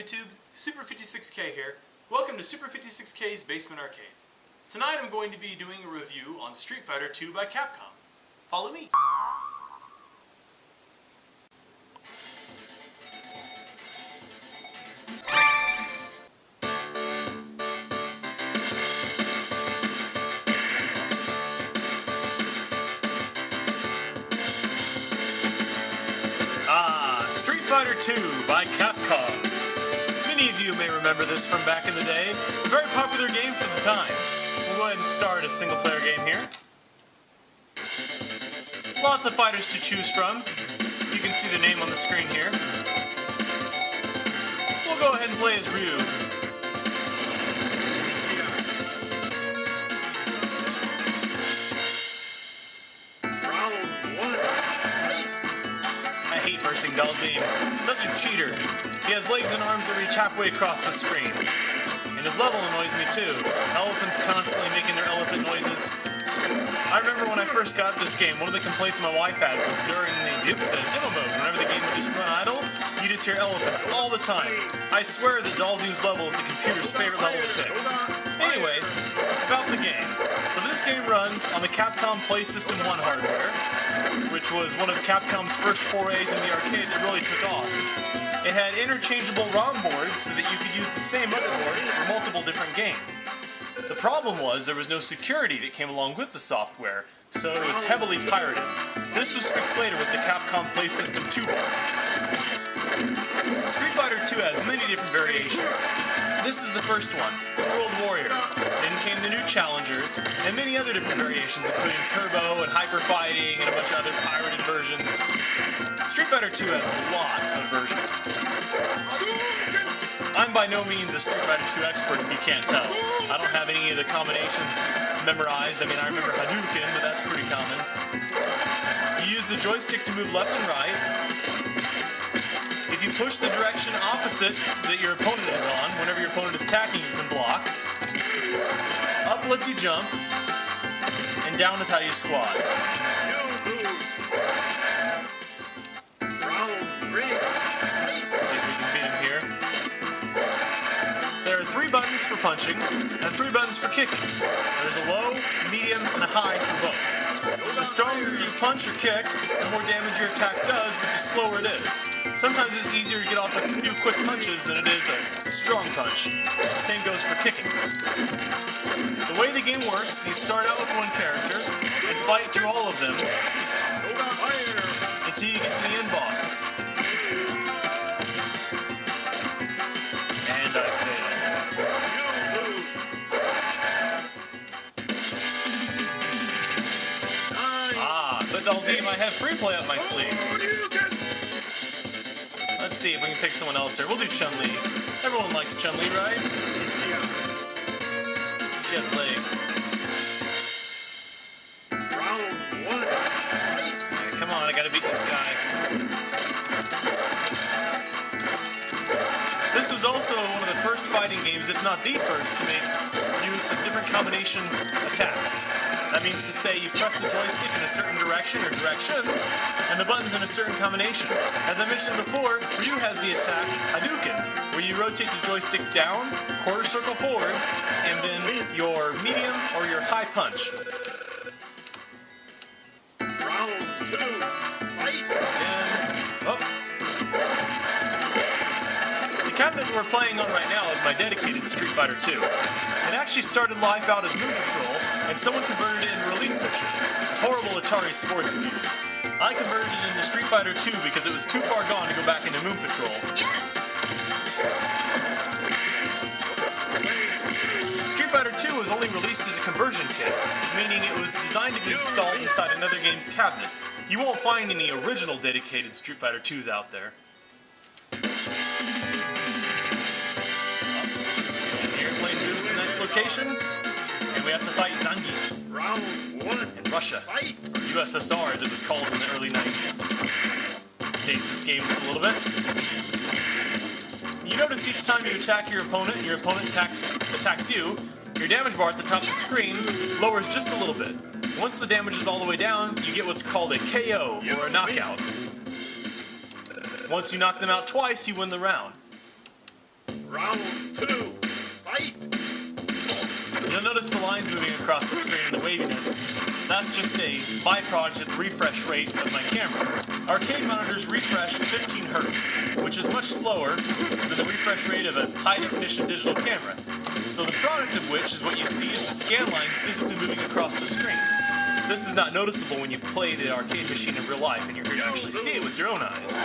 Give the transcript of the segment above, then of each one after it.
YouTube, Super 56K here. Welcome to Super 56K's Basement Arcade. Tonight I'm going to be doing a review on Street Fighter 2 by Capcom. Follow me. Street Fighter 2 by Capcom. Many of you may remember this from back in the day. A very popular game for the time. We'll go ahead and start a single player game here. Lots of fighters to choose from. You can see the name on the screen here. We'll go ahead and play as Ryu. I hate versing Dalzim. Such a cheater. He has legs and arms that reach halfway across the screen. And his level annoys me too. Elephants constantly making their elephant noises. I remember when I first got this game, one of the complaints my wife had was during the demo mode, whenever the game would just run idle, you just hear elephants all the time. I swear that Dalzim's level is the computer's favorite level to pick. Anyway, about the game. So this game runs on the Capcom Play System 1 hardware, which was one of Capcom's first forays in the arcade that really took off. It had interchangeable ROM boards so that you could use the same motherboard for multiple different games. The problem was there was no security that came along with the software, so it was heavily pirated. This was fixed later with the Capcom Play System 2 board. Street Fighter 2 has many different variations. This is the first one, World Warrior. Then came the new Challengers, and many other different variations, including Turbo and Hyper Fighting and a bunch of other pirated versions. Street Fighter 2 has a lot of versions. I'm by no means a Street Fighter 2 expert if you can't tell. I don't have any of the combinations memorized. I mean, I remember Hadouken, but that's pretty common. You use the joystick to move left and right. If you push the direction opposite that your opponent is on, whenever your opponent is attacking, you can block. Up lets you jump, and down is how you squat. There are 3 buttons for punching, and 3 buttons for kicking. There's a low, medium, and a high for both. The stronger you punch or kick, the more damage your attack does, but the slower it is. Sometimes it's easier to get off a few quick punches than it is a strong punch. The same goes for kicking. The way the game works, you start out with one character, and fight through all of them, until you get to the end boss. And I failed. But Dalzim, I have free play up my sleeve. Let's see if we can pick someone else here. We'll do Chun-Li. Everyone likes Chun-Li, right? She has legs. Yeah, come on, I gotta beat this guy. This was also one of the first fighting games, if not the first, to make use of different combination attacks. That means to say you press the joystick in a certain direction or directions, and the buttons in a certain combination. As I mentioned before, Ryu has the attack Hadouken, where you rotate the joystick down, quarter circle forward, and then your medium or your high punch. The cabinet we're playing on right now is my dedicated Street Fighter 2. It actually started life out as Moon Patrol, and someone converted it into Relief Pitcher, a horrible Atari sports game. I converted it into Street Fighter 2 because it was too far gone to go back into Moon Patrol. Street Fighter 2 was only released as a conversion kit, meaning it was designed to be installed inside another game's cabinet. You won't find any original dedicated Street Fighter 2s out there. Location, and we have to fight Zangief in Russia, or USSR as it was called in the early 90s. Dates this game just a little bit. You notice each time you attack your opponent attacks you, your damage bar at the top of the screen lowers just a little bit. Once the damage is all the way down, you get what's called a KO, or a knockout. Once you knock them out twice, you win the round. Round 2, fight! You'll notice the lines moving across the screen and the waviness. That's just a byproduct of the refresh rate of my camera. Arcade monitors refresh at 15 Hz, which is much slower than the refresh rate of a high-definition digital camera. So the product of which is what you see is the scan lines physically moving across the screen. This is not noticeable when you play the arcade machine in real life and you're here to actually see it with your own eyes.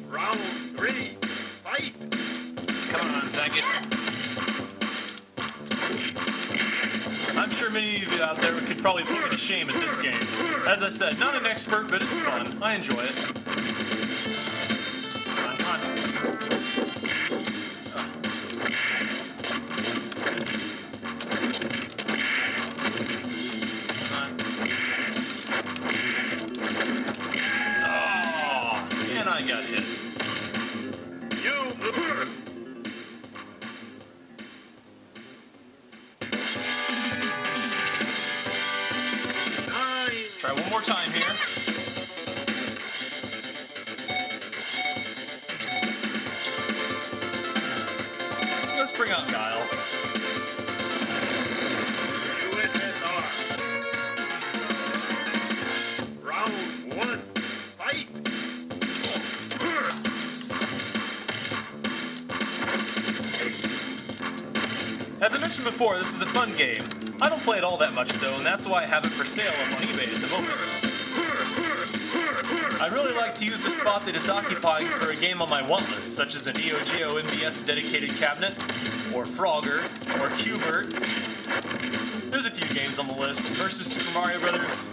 Round 3, fight! Come on, Zagat. I'm sure many of you out there could probably put me to shame at this game. As I said, not an expert, but it's fun. I enjoy it. Come on, come on. Oh, and I got hit. Try one more time here. Let's bring out Guile. Round 1, fight! As I mentioned before, this is a fun game. I don't play it all that much though, and that's why I have it for sale up on eBay at the moment. I'd really like to use the spot that it's occupying for a game on my want list, such as a Neo Geo MVS dedicated cabinet, or Frogger, or Qbert. There's a few games on the list, versus Super Mario Brothers.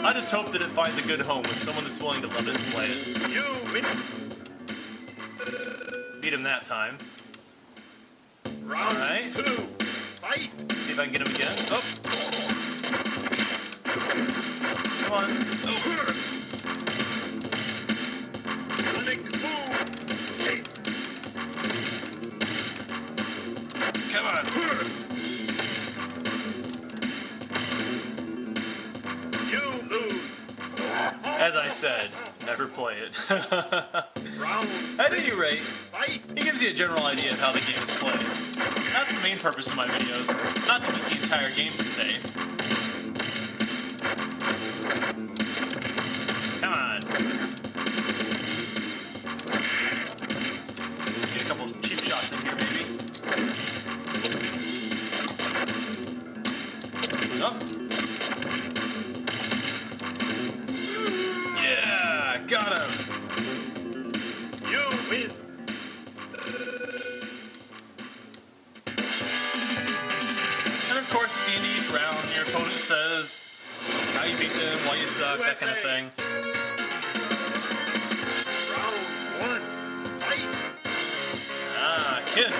I just hope that it finds a good home with someone that's willing to love it and play it. Beat him that time. Round Alright. 2, fight! See if I can get him again. Oh. Come on. Oh. Come on. You lose. As I said, never play it. Round At any rate, fight! it gives you a general idea of how the game is played. That's the main purpose of my videos, not to beat the entire game per se. Come on. Get a couple of cheap shots in here, maybe. Oh. Yeah, got him. You win. And of course, at the end of each round, your opponent says how you beat them, why you suck, that kind of thing. Round 1, fight! Ah, Ken.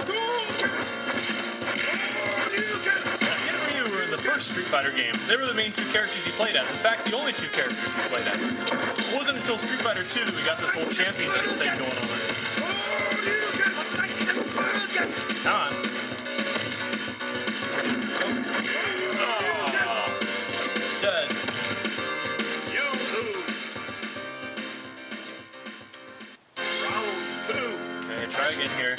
Ken and Ryu were in the first Street Fighter game. They were the main two characters he played as. In fact, the only two characters he played as. It wasn't until Street Fighter 2 that we got this whole championship thing going on. Come on. Oh. Dead. You lose. Round 2. Okay, try again here.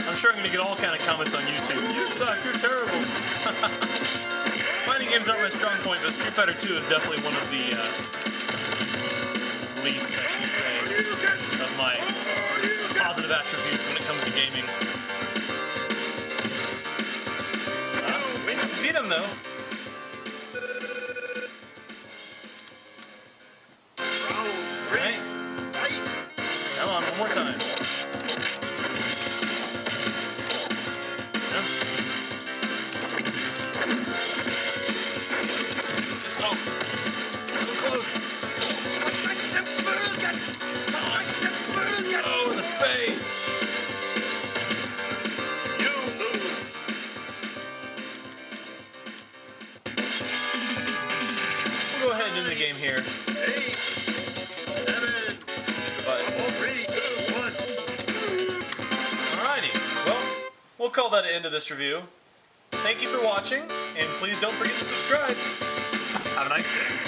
I'm sure I'm going to get all kind of comments on YouTube. You suck, you're terrible. Fighting games aren't my strong point, but Street Fighter 2 is definitely one of the least, I should say, of my positive attributes when it comes to gaming. Beat him though. Right? Come on, one more time. Oh, so close. Oh, in the face. We'll go ahead and end the game here. Alrighty, well, we'll call that an end of this review. Thank you for watching, and please don't forget to subscribe. Have a nice day.